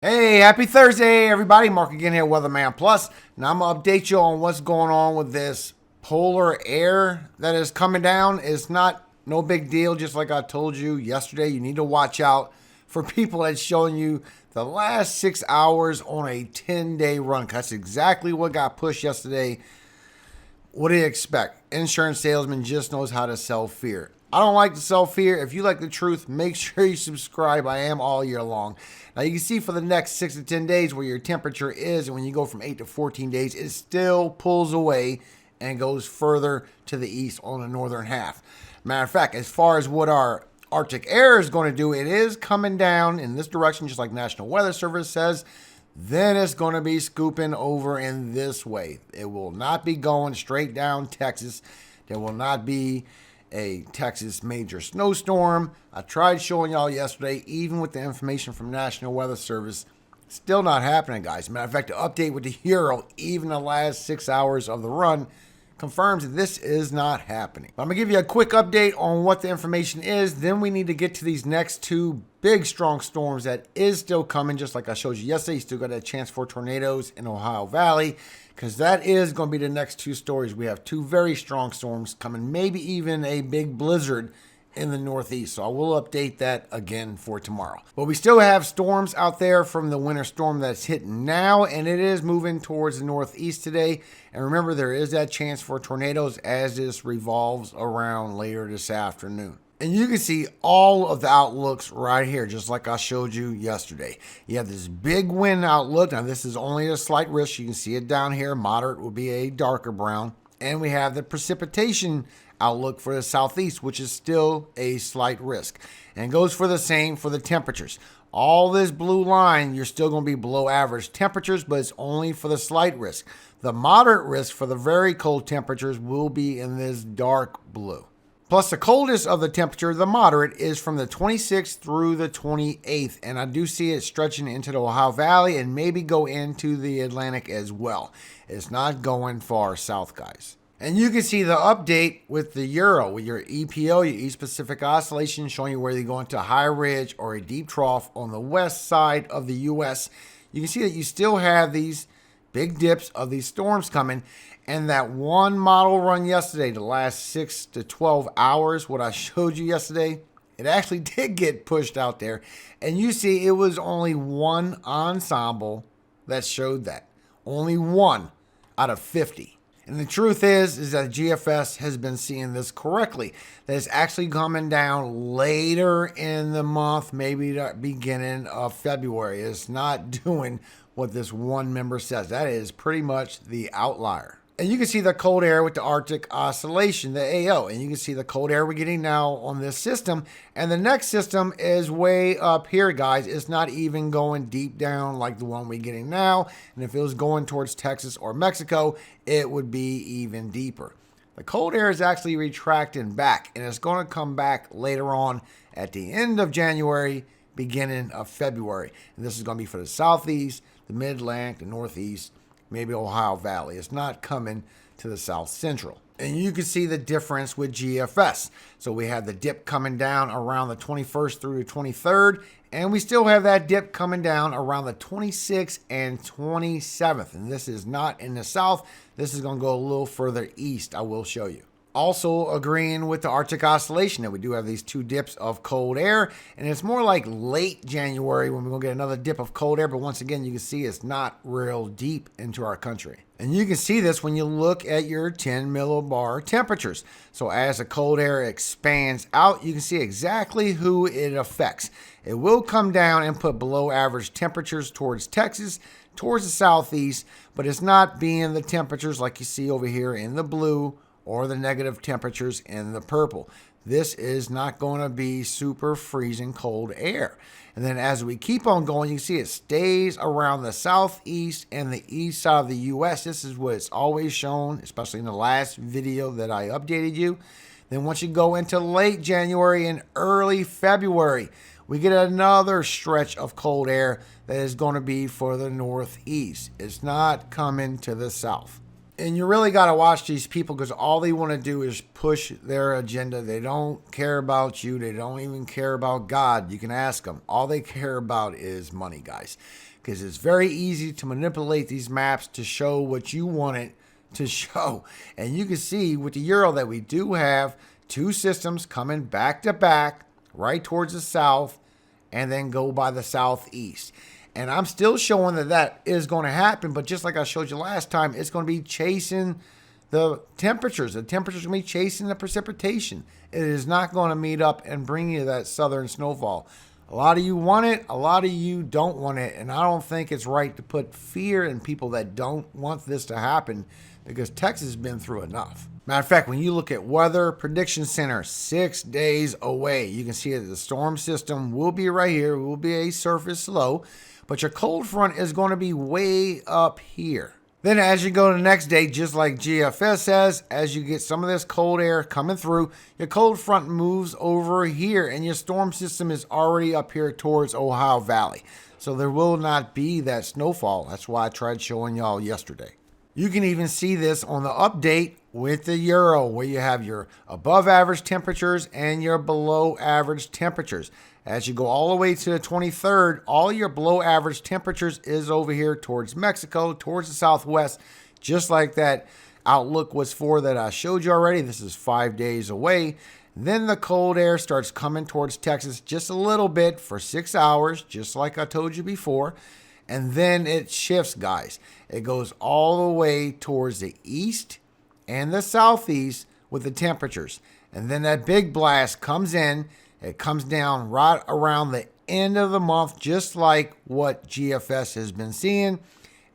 Hey, happy Thursday, everybody. Mark again here, WeatherMan Plus. Now I'm gonna update you on what's going on with this polar air that is coming down. It's not no big deal, just like I told you yesterday. You need to watch out for people that's showing you the last 6 hours on a 10-day run. That's exactly what got pushed yesterday. What do you expect? Insurance salesman just knows how to sell fear. I don't like to sell fear. If you like the truth, make sure you subscribe. I am all year long. Now you can see for the next 6 to 10 days where your temperature is, and when you go from 8 to 14 days, it still pulls away and goes further to the east on the northern half. Matter of fact, as far as what our Arctic air is going to do, it is coming down in this direction, just like National Weather Service says. Then it's going to be scooping over in this way. It will not be going straight down Texas. There will not be a Texas major snowstorm. I tried showing y'all yesterday, even with the information from National Weather Service, still not happening, guys. Matter of fact, the update with the Euro, even the last 6 hours of the run, confirms that this is not happening. I'm going to give you a quick update on what the information is. Then we need to get to these next two big strong storms that is still coming, just like I showed you yesterday. You still got a chance for tornadoes in Ohio Valley, because that is going to be the next two stories. We have two very strong storms coming, maybe even a big blizzard in the Northeast. So I will update that again for tomorrow. But we still have storms out there from the winter storm that's hitting now, and it is moving towards the Northeast today. And remember, there is that chance for tornadoes as this revolves around later this afternoon. And you can see all of the outlooks right here, just like I showed you yesterday. You have this big wind outlook. Now, this is only a slight risk. You can see it down here. Moderate will be a darker brown. And we have the precipitation outlook for the southeast, which is still a slight risk. And it goes for the same for the temperatures. All this blue line, you're still going to be below average temperatures, but it's only for the slight risk. The moderate risk for the very cold temperatures will be in this dark blue. Plus, the coldest of the temperature, the moderate, is from the 26th through the 28th. And I do see it stretching into the Ohio Valley and maybe go into the Atlantic as well. It's not going far south, guys. And you can see the update with the Euro, with your EPO, your East Pacific Oscillation, showing you where you're going to a high ridge or a deep trough on the west side of the U.S. You can see that you still have these big dips of these storms coming. And that one model run yesterday, the last 6 to 12 hours, what I showed you yesterday, it actually did get pushed out there. And you see it was only one ensemble that showed that. Only one out of 50. And the truth is that GFS has been seeing this correctly. That it's actually coming down later in the month, maybe the beginning of February. It's not doing what this one member says. That is pretty much the outlier. And you can see the cold air with the Arctic Oscillation, the AO. And you can see the cold air we're getting now on this system. And the next system is way up here, guys. It's not even going deep down like the one we're getting now. And if it was going towards Texas or Mexico, it would be even deeper. The cold air is actually retracting back. And it's going to come back later on at the end of January, beginning of February. And this is going to be for the Southeast, the Mid-Atlantic, the Northeast, maybe Ohio Valley. It's not coming to the South Central. And you can see the difference with GFS. So we have the dip coming down around the 21st through the 23rd. And we still have that dip coming down around the 26th and 27th. And this is not in the South. This is going to go a little further east. I will show you. Also agreeing with the Arctic Oscillation that we do have these two dips of cold air, and it's more like late January when we're going to get another dip of cold air, but once again, you can see it's not real deep into our country. And you can see this when you look at your 10 millibar temperatures. So as the cold air expands out, you can see exactly who it affects. It will come down and put below average temperatures towards Texas, towards the southeast, but it's not being the temperatures like you see over here in the blue or the negative temperatures in the purple. This is not going to be super freezing cold air. And then as we keep on going, you can see it stays around the southeast and the east side of the U.S. This is what it's always shown, especially in the last video that I updated you. Then once you go into late January and early February, we get another stretch of cold air that is going to be for the northeast. It's not coming to the south. And you really got to watch these people because all they want to do is push their agenda. They don't care about you. They don't even care about God. You can ask them. All they care about is money, guys. Because it's very easy to manipulate these maps to show what you want it to show. And you can see with the Euro that we do have two systems coming back to back right towards the south and then go by the southeast. And I'm still showing that that is going to happen. But just like I showed you last time, it's going to be chasing the temperatures. The temperatures are going to be chasing the precipitation. It is not going to meet up and bring you that southern snowfall. A lot of you want it. A lot of you don't want it. And I don't think it's right to put fear in people that don't want this to happen because Texas has been through enough. Matter of fact, when you look at Weather Prediction Center, 6 days away, you can see that the storm system will be right here. It will be a surface low. But your cold front is going to be way up here. Then as you go to the next day, just like GFS says, as you get some of this cold air coming through, your cold front moves over here and your storm system is already up here towards Ohio Valley. So there will not be that snowfall. That's why I tried showing y'all yesterday. You can even see this on the update with the Euro, where you have your above average temperatures and your below average temperatures. As you go all the way to the 23rd, all your below average temperatures is over here towards Mexico, towards the southwest, just like that outlook was for that I showed you already. This is 5 days away. Then the cold air starts coming towards Texas just a little bit for 6 hours, just like I told you before. And then it shifts, guys. It goes all the way towards the east and the southeast with the temperatures. And then that big blast comes in. It comes down right around the end of the month, just like what GFS has been seeing.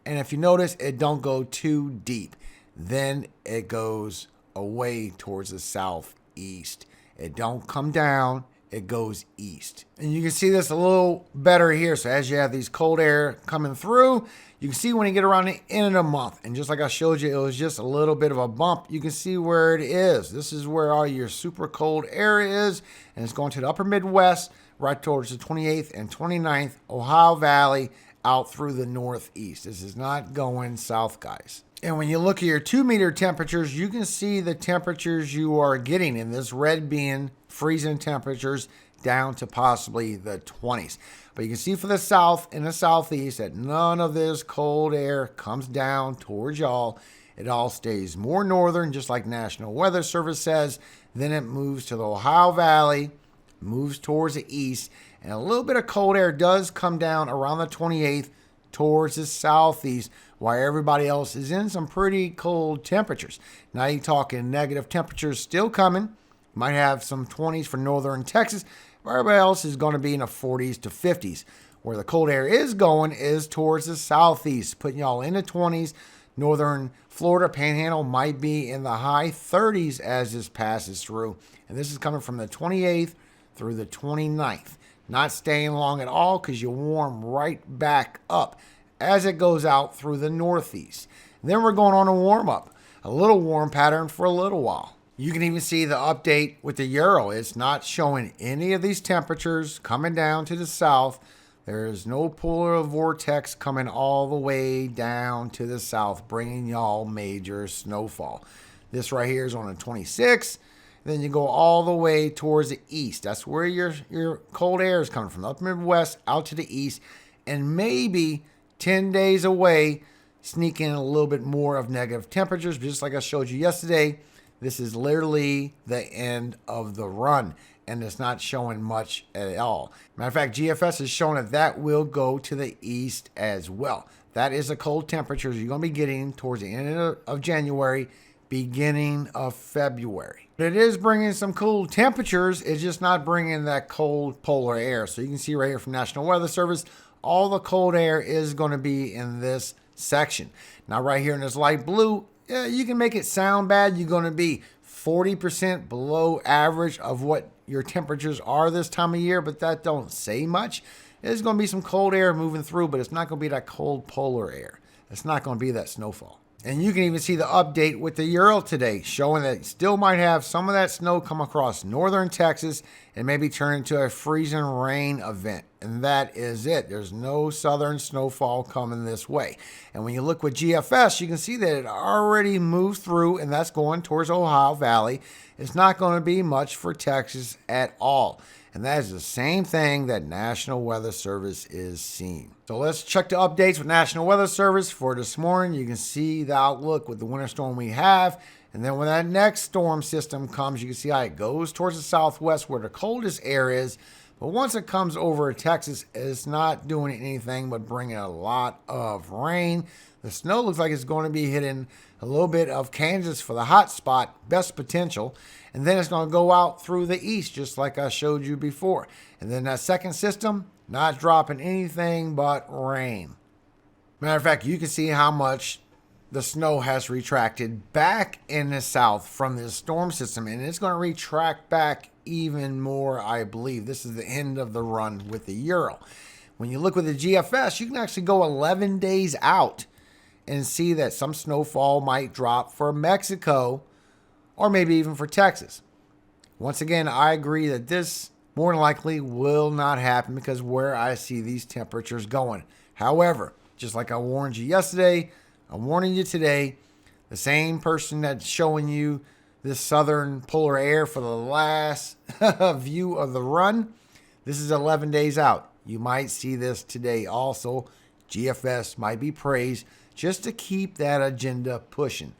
And if you notice, it don't go too deep. Then it goes away towards the southeast. It don't come down. It goes east. And you can see this a little better here. So as you have these cold air coming through, you can see when you get around the end of the month. And just like I showed you, it was just a little bit of a bump. You can see where it is. This is where all your super cold air is. And it's going to the upper Midwest, right towards the 28th and 29th, Ohio Valley, out through the northeast. This is not going south, guys. And when you look at your 2-meter temperatures, you can see the temperatures you are getting in this red being freezing temperatures down to possibly the 20s. But you can see for the south and the southeast that none of this cold air comes down towards y'all. It all stays more northern, just like National Weather Service says. Then it moves to the Ohio Valley, moves towards the east, and a little bit of cold air does come down around the 28th towards the southeast, while everybody else is in some pretty cold temperatures. Now you're talking negative temperatures still coming. Might have some 20s for northern Texas. Everybody else is going to be in the 40s to 50s. Where the cold air is going is towards the southeast, putting y'all in the 20s. Northern Florida Panhandle might be in the high 30s as this passes through. And this is coming from the 28th through the 29th. Not staying long at all because you warm right back up as it goes out through the northeast. And then we're going on a warm up, a little warm pattern for a little while. You can even see the update with the Euro. It's not showing any of these temperatures coming down to the south. There is no polar vortex coming all the way down to the south, bringing y'all major snowfall. This right here is on the 26th. Then you go all the way towards the east. That's where your cold air is coming from, the upper Midwest out to the east. And maybe 10 days away, sneak in a little bit more of negative temperatures. But just like I showed you yesterday, this is literally the end of the run. And it's not showing much at all. Matter of fact, GFS is showing that will go to the east as well. That is the cold temperatures you're going to be getting towards the end of January, beginning of February. But it is bringing some cool temperatures. It's just not bringing that cold polar air. So you can see right here from National Weather Service, all the cold air is going to be in this section. Now right here in this light blue, yeah, you can make it sound bad. You're going to be 40% below average of what your temperatures are this time of year, but that don't say much. There's going to be some cold air moving through, but it's not going to be that cold polar air. It's not going to be that snowfall. And you can even see the update with the Euro today, showing that it still might have some of that snow come across northern Texas and maybe turn into a freezing rain event. And that is it. There's no southern snowfall coming this way. And when you look with GFS, you can see that it already moved through, and that's going towards Ohio Valley. It's not going to be much for Texas at all. And that is the same thing that National Weather Service is seeing. So let's check the updates with National Weather Service for this morning. You can see the outlook with the winter storm we have. And then when that next storm system comes, you can see how it goes towards the southwest where the coldest air is. But once it comes over Texas, it's not doing anything but bringing a lot of rain. The snow looks like it's going to be hitting a little bit of Kansas for the hot spot, best potential. And then it's going to go out through the east, just like I showed you before. And then that second system, not dropping anything but rain. Matter of fact, you can see how much the snow has retracted back in the south from this storm system. And it's going to retract back even more, I believe. This is the end of the run with the Euro. When you look with the GFS, you can actually go 11 days out and see that some snowfall might drop for Mexico or maybe even for Texas. Once again, I agree that this more than likely will not happen because where I see these temperatures going. However, just like I warned you yesterday, I'm warning you today, the same person that's showing you this southern polar air for the last view of the run, this is 11 days out. You might see this today also. GFS might be praised just to keep that agenda pushing.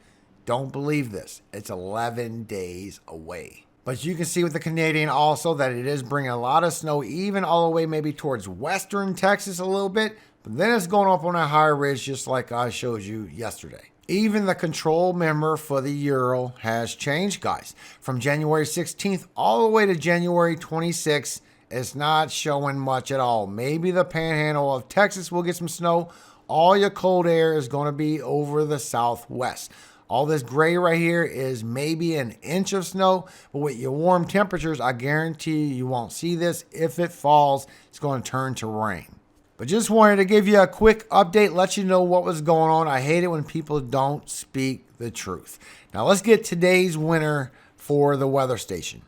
Don't believe this. It's 11 days away. But you can see with the Canadian also that it is bringing a lot of snow, even all the way maybe towards western Texas a little bit. But then it's going up on a higher ridge just like I showed you yesterday. Even the control member for the Euro has changed, guys. From January 16th all the way to January 26th, it's not showing much at all. Maybe the panhandle of Texas will get some snow. All your cold air is going to be over the southwest. All this gray right here is maybe an inch of snow, but with your warm temperatures, I guarantee you won't see this. If it falls, it's going to turn to rain. But just wanted to give you a quick update, let you know what was going on. I hate it when people don't speak the truth. Now let's get today's winner for the weather station.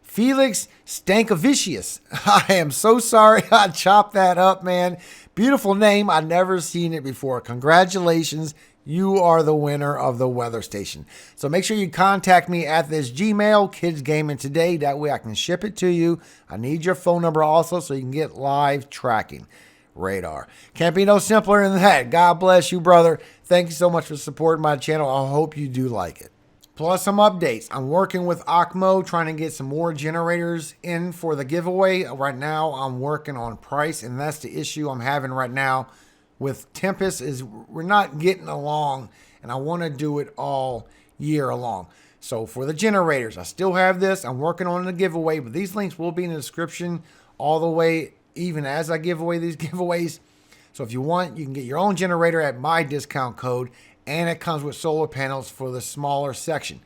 Felix Stankovicius. I am so sorry I chopped that up, man. Beautiful name. I've never seen it before. Congratulations. You are the winner of the weather station. So make sure you contact me at this Gmail, Kids Gaming Today. That way I can ship it to you. I need your phone number also so you can get live tracking radar. Can't be no simpler than that. God bless you, brother. Thank you so much for supporting my channel. I hope you do like it. Plus some updates. I'm working with Ocmo trying to get some more generators in for the giveaway. Right now I'm working on price, and that's the issue I'm having right now with Tempest is we're not getting along, and I want to do it all year long. So for the generators, I still have this. I'm working on the giveaway, but these links will be in the description all the way, even as I give away these giveaways. So if you want, you can get your own generator at my discount code, and it comes with solar panels for the smaller section,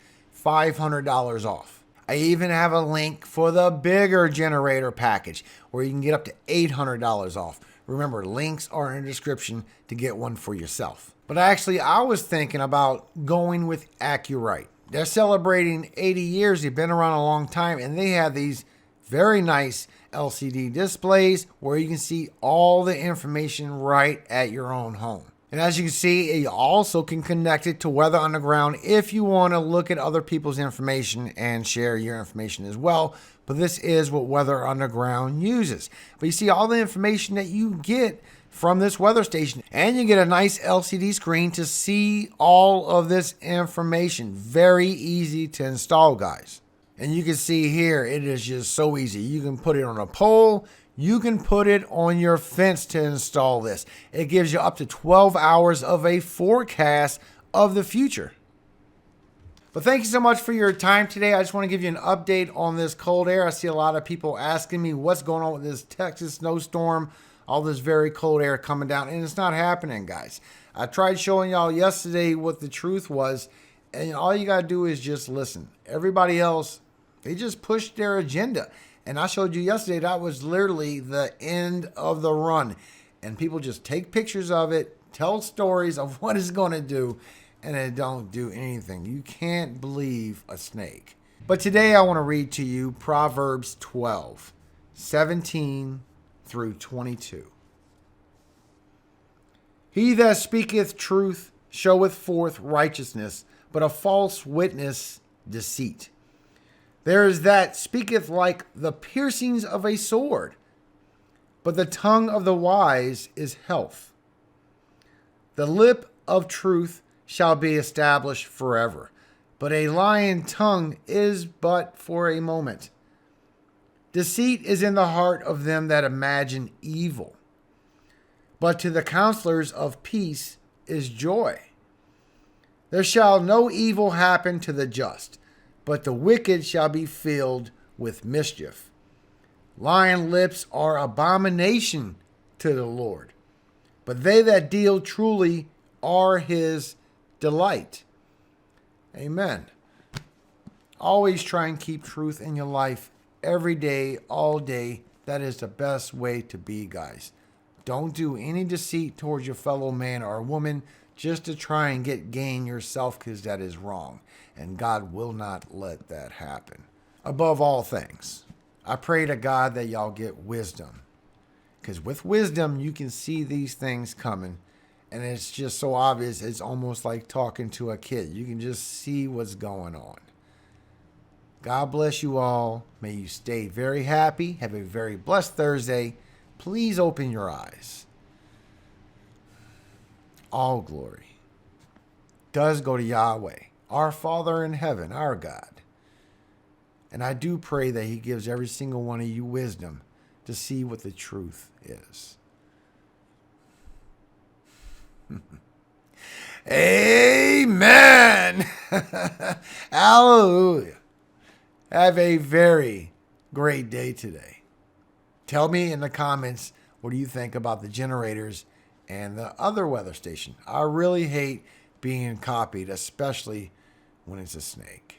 $500 off. I even have a link for the bigger generator package where you can get up to $800 off. Remember, links are in the description to get one for yourself. But actually, I was thinking about going with Accurite. They're celebrating 80 years. They've been around a long time, and they have these very nice LCD displays where you can see all the information right at your own home. And as you can see, you also can connect it to Weather Underground if you want to look at other people's information and share your information as well. But this is what Weather Underground uses. But you see all the information that you get from this weather station, and you get a nice LCD screen to see all of this information. Very easy to install, guys. And you can see here, it is just so easy. You can put it on a pole. You can put it on your fence to install this. It gives you up to 12 hours of a forecast of the future. But thank you so much for your time today. I just want to give you an update on this cold air. I see a lot of people asking me what's going on with this Texas snowstorm, all this very cold air coming down, and it's not happening, guys. I tried showing y'all yesterday what the truth was, and all you got to do is just listen. Everybody else, they just pushed their agenda. And I showed you yesterday that was literally the end of the run. And people just take pictures of it, tell stories of what it's going to do, and it don't do anything. You can't believe a snake. But today I want to read to you Proverbs 12:17 through 22. He that speaketh truth showeth forth righteousness, but a false witness deceit. There is that speaketh like the piercings of a sword, but the tongue of the wise is health. The lip of truth shall be established forever, but a lying tongue is but for a moment. Deceit is in the heart of them that imagine evil, but to the counselors of peace is joy. There shall no evil happen to the just, but the wicked shall be filled with mischief. Lying lips are abomination to the Lord, but they that deal truly are his delight. Amen. Always try and keep truth in your life every day, all day. That is the best way to be, guys. Don't do any deceit towards your fellow man or woman just to try and get gain yourself, because that is wrong. And God will not let that happen. Above all things, I pray to God that y'all get wisdom. Because with wisdom, you can see these things coming. And it's just so obvious, it's almost like talking to a kid. You can just see what's going on. God bless you all. May you stay very happy. Have a very blessed Thursday. Please open your eyes. All glory does go to Yahweh, our Father in heaven, our God. And I do pray that he gives every single one of you wisdom to see what the truth is. Amen. Hallelujah. Have a very great day today. Tell me in the comments, what do you think about the generators and the other weather station? I really hate being copied, especially when it's a snake.